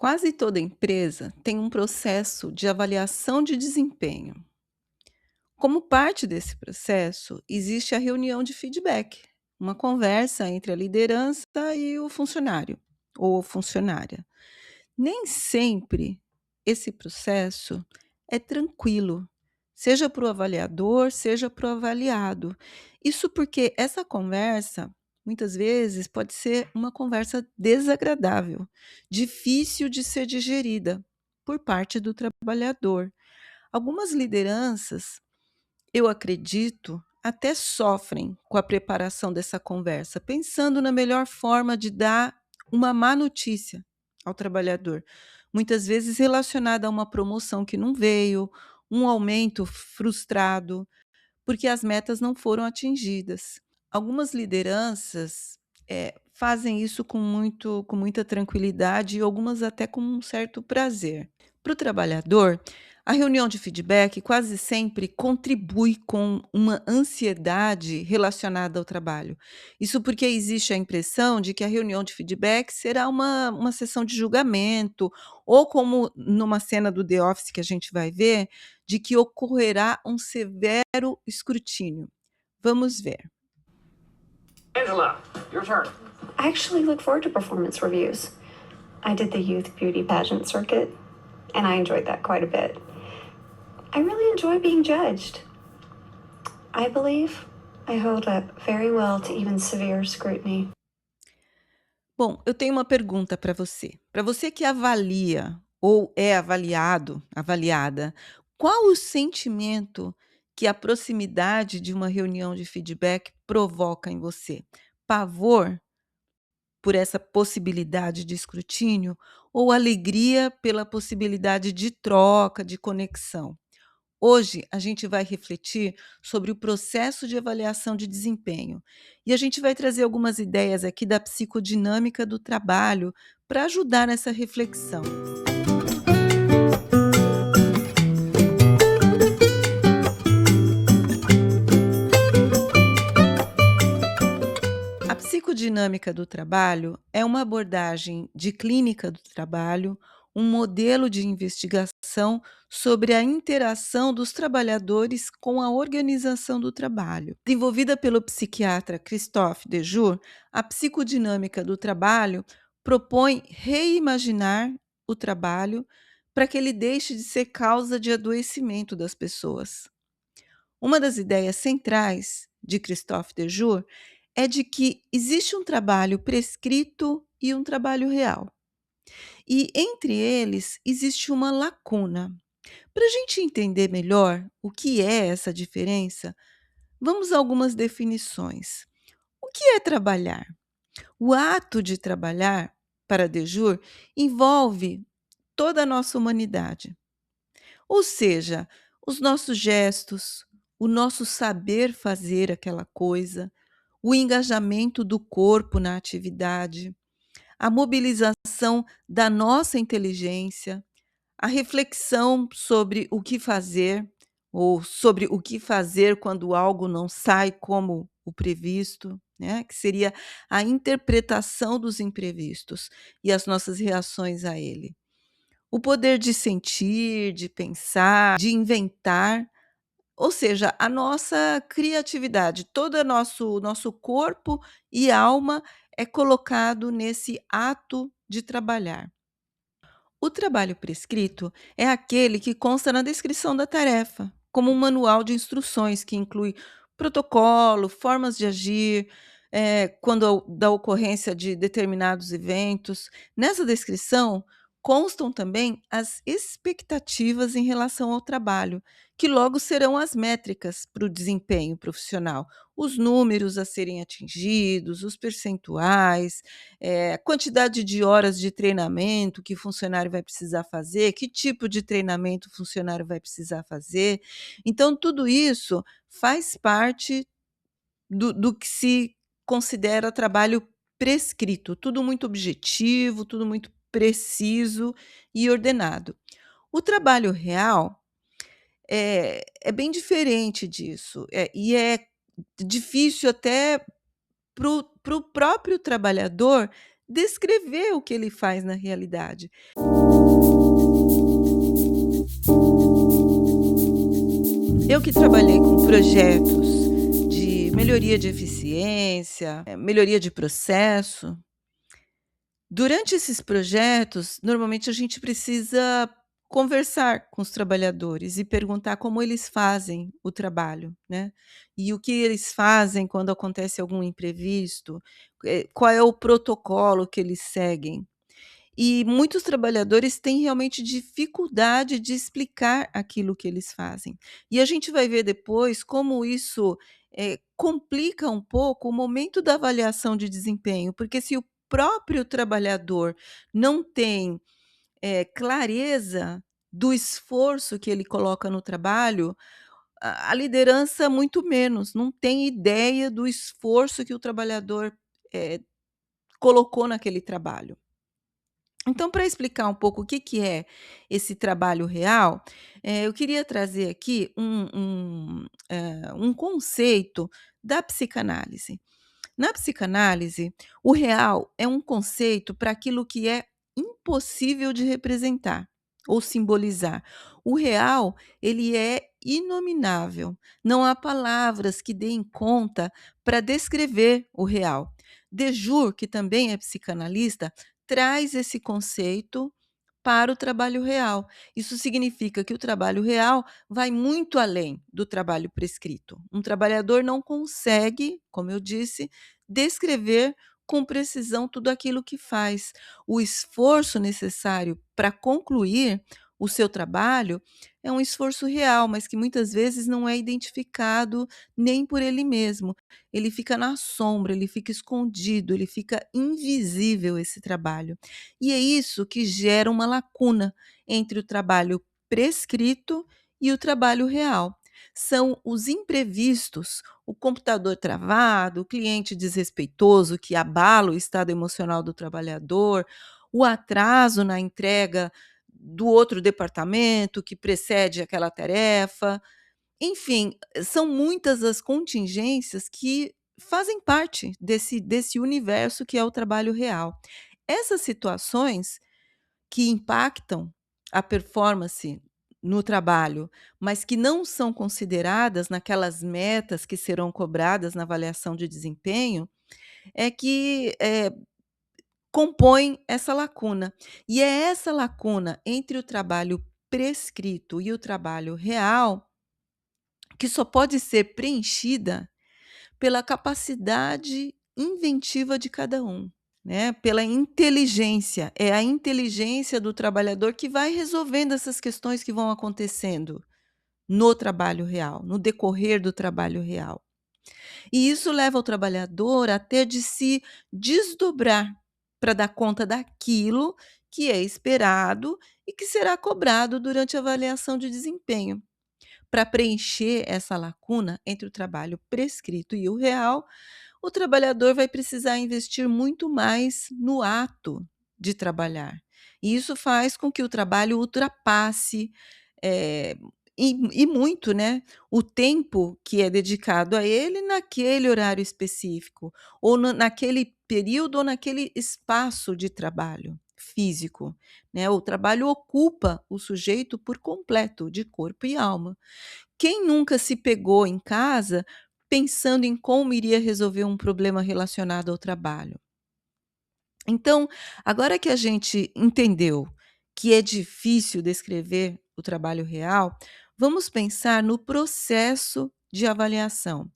Quase toda empresa tem um processo de avaliação de desempenho. Como parte desse processo, existe a reunião de feedback, uma conversa entre a liderança e o funcionário ou funcionária. Nem sempre esse processo é tranquilo, seja para o avaliador, seja para o avaliado. Isso porque essa conversa, muitas vezes, pode ser uma conversa desagradável, difícil de ser digerida por parte do trabalhador. Algumas lideranças, eu acredito, até sofrem com a preparação dessa conversa, pensando na melhor forma de dar uma má notícia ao trabalhador, muitas vezes relacionada a uma promoção que não veio, um aumento frustrado, porque as metas não foram atingidas. Algumas lideranças, fazem isso com muita tranquilidade e algumas até com um certo prazer. Para o trabalhador, a reunião de feedback quase sempre contribui com uma ansiedade relacionada ao trabalho. Isso porque existe a impressão de que a reunião de feedback será uma sessão de julgamento, ou como numa cena do The Office que a gente vai ver, de que ocorrerá um severo escrutínio. Vamos ver. Angela, your turn. I actually look forward to performance reviews. I did the youth beauty pageant circuit, and I enjoyed that quite a bit. I really enjoy being judged. I believe I hold up very well to even severe scrutiny. Bom, eu tenho uma pergunta para você. Para você que avalia ou é avaliado, avaliada, qual o sentimento que a proximidade de uma reunião de feedback provoca em você? Pavor por essa possibilidade de escrutínio ou alegria pela possibilidade de troca, de conexão? Hoje a gente vai refletir sobre o processo de avaliação de desempenho e a gente vai trazer algumas ideias aqui da psicodinâmica do trabalho para ajudar nessa reflexão. A psicodinâmica do trabalho é uma abordagem de clínica do trabalho, um modelo de investigação sobre a interação dos trabalhadores com a organização do trabalho. Desenvolvida pelo psiquiatra Christophe Dejour, a psicodinâmica do trabalho propõe reimaginar o trabalho para que ele deixe de ser causa de adoecimento das pessoas. Uma das ideias centrais de Christophe Dejour é de que existe um trabalho prescrito e um trabalho real. E entre eles existe uma lacuna. Para a gente entender melhor o que é essa diferença, vamos a algumas definições. O que é trabalhar? O ato de trabalhar, para Dejour, envolve toda a nossa humanidade. Ou seja, os nossos gestos, o nosso saber fazer aquela coisa, o engajamento do corpo na atividade, a mobilização da nossa inteligência, a reflexão sobre o que fazer ou sobre o que fazer quando algo não sai como o previsto, né, que seria a interpretação dos imprevistos e as nossas reações a ele. O poder de sentir, de pensar, de inventar, ou seja, a nossa criatividade, todo o nosso corpo e alma é colocado nesse ato de trabalhar. O trabalho prescrito é aquele que consta na descrição da tarefa, como um manual de instruções que inclui protocolo, formas de agir, da ocorrência de determinados eventos. Nessa descrição constam também as expectativas em relação ao trabalho, que logo serão as métricas para o desempenho profissional, os números a serem atingidos, os percentuais, quantidade de horas de treinamento que o funcionário vai precisar fazer, que tipo de treinamento o funcionário vai precisar fazer. Então, tudo isso faz parte do que se considera trabalho prescrito, tudo muito objetivo, tudo muito preciso e ordenado. O trabalho real é bem diferente disso, e é difícil até para o próprio trabalhador descrever o que ele faz na realidade. Eu que trabalhei com projetos de melhoria de eficiência, melhoria de processo, durante esses projetos, normalmente a gente precisa conversar com os trabalhadores e perguntar como eles fazem o trabalho, né. E o que eles fazem quando acontece algum imprevisto, qual é o protocolo que eles seguem. E muitos trabalhadores têm realmente dificuldade de explicar aquilo que eles fazem. E a gente vai ver depois como isso, complica um pouco o momento da avaliação de desempenho, porque se o próprio trabalhador não tem, clareza do esforço que ele coloca no trabalho, a liderança muito menos, não tem ideia do esforço que o trabalhador, colocou naquele trabalho. Então, para explicar um pouco o que que é esse trabalho real, eu queria trazer aqui um conceito da psicanálise. Na psicanálise, o real é um conceito para aquilo que é impossível de representar ou simbolizar. O real, ele é inominável. Não há palavras que deem conta para descrever o real. Dejur, que também é psicanalista, traz esse conceito para o trabalho real. Isso significa que o trabalho real vai muito além do trabalho prescrito. Um trabalhador não consegue, como eu disse, descrever com precisão tudo aquilo que faz. O esforço necessário para concluir o seu trabalho é um esforço real, mas que muitas vezes não é identificado nem por ele mesmo. Ele fica na sombra, ele fica escondido, ele fica invisível esse trabalho. E é isso que gera uma lacuna entre o trabalho prescrito e o trabalho real. São os imprevistos, o computador travado, o cliente desrespeitoso que abala o estado emocional do trabalhador, o atraso na entrega do outro departamento que precede aquela tarefa. Enfim, são muitas as contingências que fazem parte desse universo que é o trabalho real. Essas situações que impactam a performance no trabalho, mas que não são consideradas naquelas metas que serão cobradas na avaliação de desempenho, é que, compõem essa lacuna. E é essa lacuna entre o trabalho prescrito e o trabalho real que só pode ser preenchida pela capacidade inventiva de cada um, né, pela inteligência. É a inteligência do trabalhador que vai resolvendo essas questões que vão acontecendo no trabalho real, no decorrer do trabalho real. E isso leva o trabalhador a ter de se desdobrar para dar conta daquilo que é esperado e que será cobrado durante a avaliação de desempenho. Para preencher essa lacuna entre o trabalho prescrito e o real, o trabalhador vai precisar investir muito mais no ato de trabalhar. E isso faz com que o trabalho ultrapasse, eh, e muito, né, o tempo que é dedicado a ele naquele horário específico, ou naquele período ou naquele espaço de trabalho físico, né. O trabalho ocupa o sujeito por completo, de corpo e alma. Quem nunca se pegou em casa pensando em como iria resolver um problema relacionado ao trabalho? Então, agora que a gente entendeu que é difícil descrever o trabalho real, vamos pensar no processo de avaliação.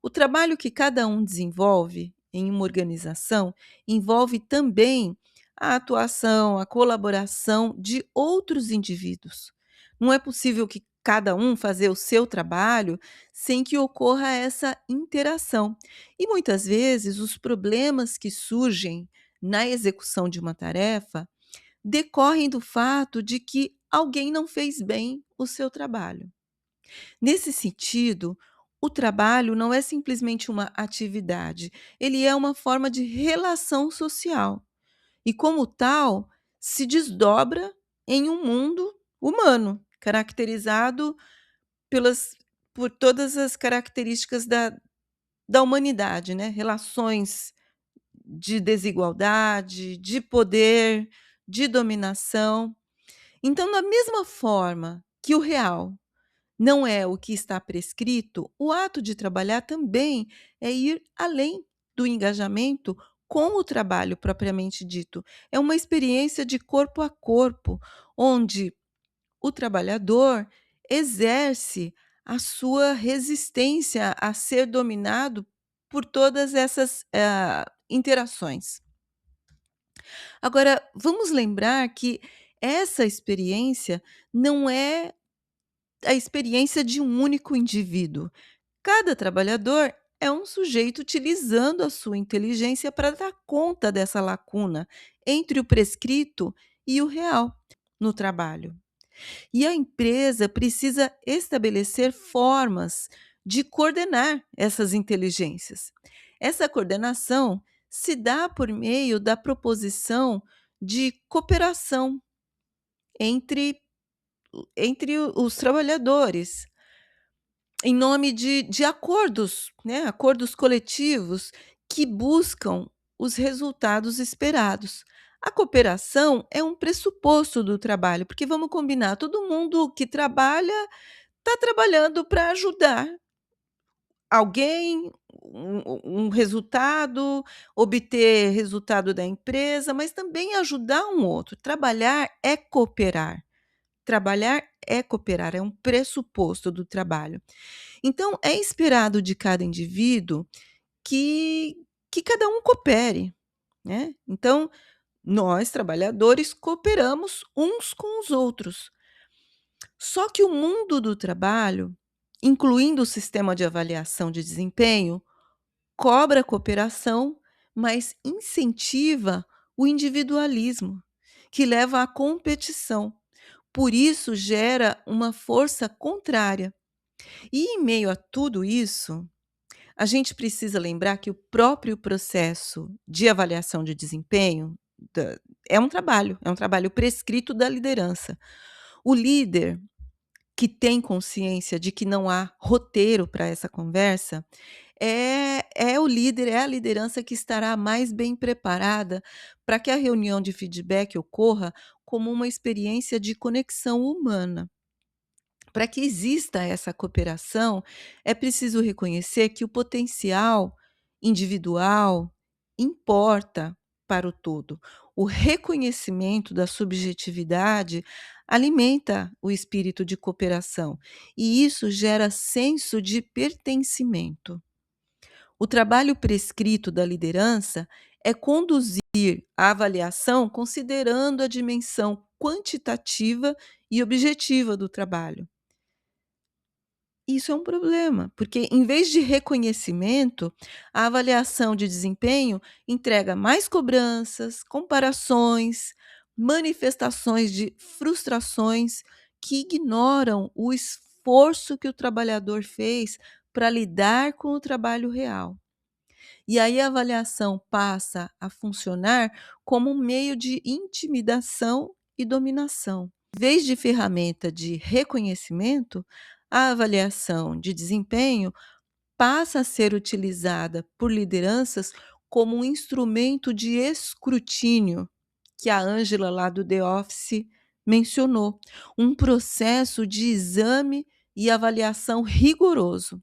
O trabalho que cada um desenvolve em uma organização envolve também a atuação, a colaboração de outros indivíduos. Não é possível que cada um fazer o seu trabalho sem que ocorra essa interação. E muitas vezes os problemas que surgem na execução de uma tarefa decorrem do fato de que alguém não fez bem o seu trabalho. Nesse sentido, o trabalho não é simplesmente uma atividade, ele é uma forma de relação social e, como tal, se desdobra em um mundo humano, caracterizado pelas por todas as características da humanidade, né, relações de desigualdade, de poder, de dominação. Então, da mesma forma que o real não é o que está prescrito, o ato de trabalhar também é ir além do engajamento com o trabalho propriamente dito. É uma experiência de corpo a corpo, onde o trabalhador exerce a sua resistência a ser dominado por todas essas interações. Agora, vamos lembrar que essa experiência não é a experiência de um único indivíduo. Cada trabalhador é um sujeito utilizando a sua inteligência para dar conta dessa lacuna entre o prescrito e o real no trabalho. E a empresa precisa estabelecer formas de coordenar essas inteligências. Essa coordenação se dá por meio da proposição de cooperação entre, os trabalhadores, em nome de acordos, né, acordos coletivos que buscam os resultados esperados. A cooperação é um pressuposto do trabalho, porque vamos combinar, todo mundo que trabalha está trabalhando para ajudar alguém, um resultado, obter resultado da empresa, mas também ajudar um outro. Trabalhar é cooperar. Trabalhar é cooperar, é um pressuposto do trabalho. Então, é esperado de cada indivíduo que, que cada um coopere, né? Então, nós, trabalhadores, cooperamos uns com os outros. Só que o mundo do trabalho, incluindo o sistema de avaliação de desempenho, cobra cooperação, mas incentiva o individualismo, que leva à competição. Por isso, gera uma força contrária. E em meio a tudo isso, a gente precisa lembrar que o próprio processo de avaliação de desempenho é um trabalho prescrito da liderança. O líder que tem consciência de que não há roteiro para essa conversa é o líder, é a liderança que estará mais bem preparada para que a reunião de feedback ocorra como uma experiência de conexão humana. Para que exista essa cooperação, é preciso reconhecer que o potencial individual importa para o todo. O reconhecimento da subjetividade alimenta o espírito de cooperação e isso gera senso de pertencimento. O trabalho prescrito da liderança é conduzir a avaliação considerando a dimensão quantitativa e objetiva do trabalho. Isso é um problema, porque em vez de reconhecimento, a avaliação de desempenho entrega mais cobranças, comparações, manifestações de frustrações que ignoram o esforço que o trabalhador fez para lidar com o trabalho real. E aí a avaliação passa a funcionar como um meio de intimidação e dominação. Em vez de ferramenta de reconhecimento, a avaliação de desempenho passa a ser utilizada por lideranças como um instrumento de escrutínio, que a Ângela lá do The Office mencionou, um processo de exame e avaliação rigoroso.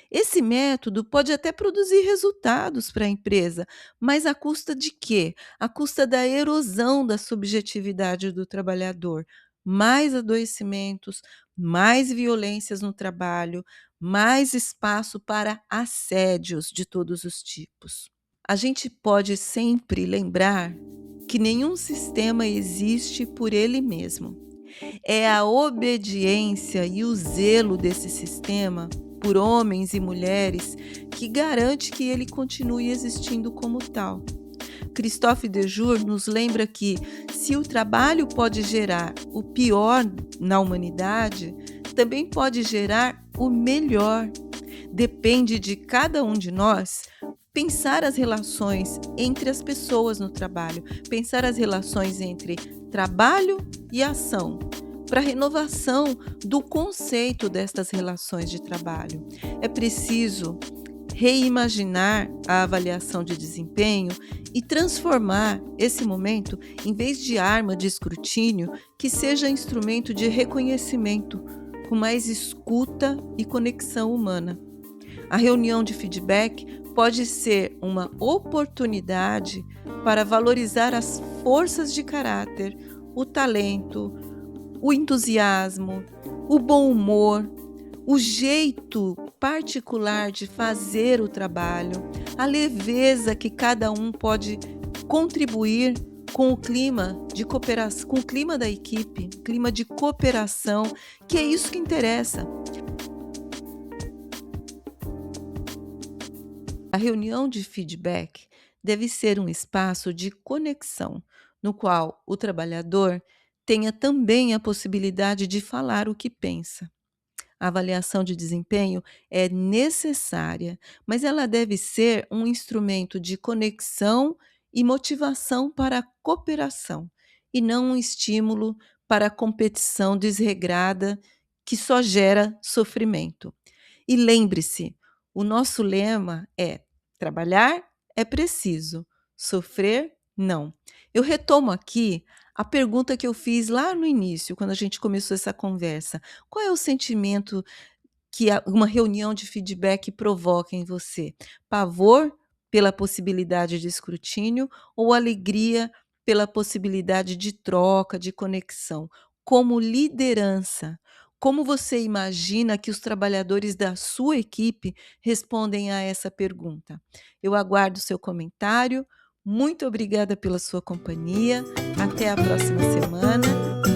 Esse método pode até produzir resultados para a empresa, mas à custa de quê? À custa da erosão da subjetividade do trabalhador. Mais adoecimentos, mais violências no trabalho, mais espaço para assédios de todos os tipos. A gente pode sempre lembrar que nenhum sistema existe por ele mesmo. É a obediência e o zelo desse sistema por homens e mulheres que garante que ele continue existindo como tal. Christophe Dejour nos lembra que, se o trabalho pode gerar o pior na humanidade, também pode gerar o melhor. Depende de cada um de nós pensar as relações entre as pessoas no trabalho, pensar as relações entre trabalho e ação, para a renovação do conceito destas relações de trabalho. É preciso reimaginar a avaliação de desempenho e transformar esse momento, em vez de arma de escrutínio, que seja instrumento de reconhecimento, com mais escuta e conexão humana. A reunião de feedback pode ser uma oportunidade para valorizar as forças de caráter, o talento, o entusiasmo, o bom humor, o jeito particular de fazer o trabalho, a leveza que cada um pode contribuir com o clima de cooperação, com o clima da equipe, clima de cooperação, que é isso que interessa. A reunião de feedback deve ser um espaço de conexão, no qual o trabalhador tenha também a possibilidade de falar o que pensa. A avaliação de desempenho é necessária, mas ela deve ser um instrumento de conexão e motivação para a cooperação, e não um estímulo para a competição desregrada que só gera sofrimento. E lembre-se, o nosso lema é: trabalhar é preciso, sofrer não. Eu retomo aqui a pergunta que eu fiz lá no início, quando a gente começou essa conversa. Qual é o sentimento que uma reunião de feedback provoca em você? Pavor pela possibilidade de escrutínio ou alegria pela possibilidade de troca, de conexão? Como liderança, como você imagina que os trabalhadores da sua equipe respondem a essa pergunta? Eu aguardo seu comentário. Muito obrigada pela sua companhia. Até a próxima semana.